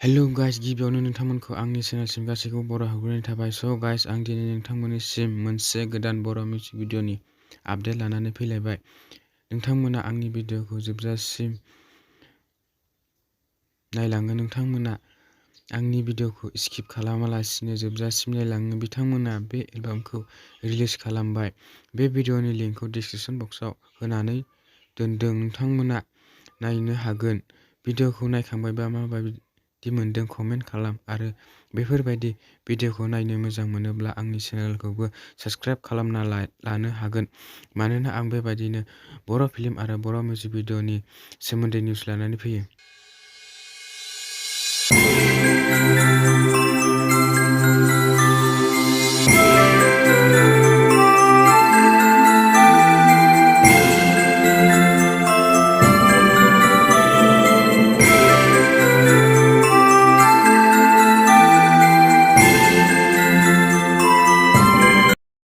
Hello guys, गिबियावनो नोंथांमोनखौ आंनि चेनेलसिम गासैखौबो बर' हाबग्रोनाय थाबाय। गाइस, आं दिनै नोंथांमोननिसिम मोनसे गोदान बर' मिउजिक भिडिअ'नि आपडेट लानानै फैलायबाय। नोंथांमोना आंनि भिडिअ'खौ जोबजासिम नायलाङो। नोंथांमोना आंनि भिडिअ'खौ स्किप खालामालासिनो जोबजासिम नायलाङो। बिथांमोना बे एलबामखौ रिलिज खालामबाय। बे भिडिअ'नि लिंकखौ डिसक्रिपशन बक्सआव होनानै दोनदों। नोंथांमोना नायनो हागोन। भिडिअ'खौ नायखांबायबा माबायदि मोनदों कमेन्ट खालाम आरो बेफोरबायदि भिडिअ'खौ नायनो मोजां मोनोब्ला आंनि चेनेलखौबो साबस्क्राइब खालामना लानो हागोन, मानोना आं बेबायदिनो बर' फिल्म आरो बर' मिउजिक भिडिअ'नि सोमोन्दै निउस लानानै फैयो।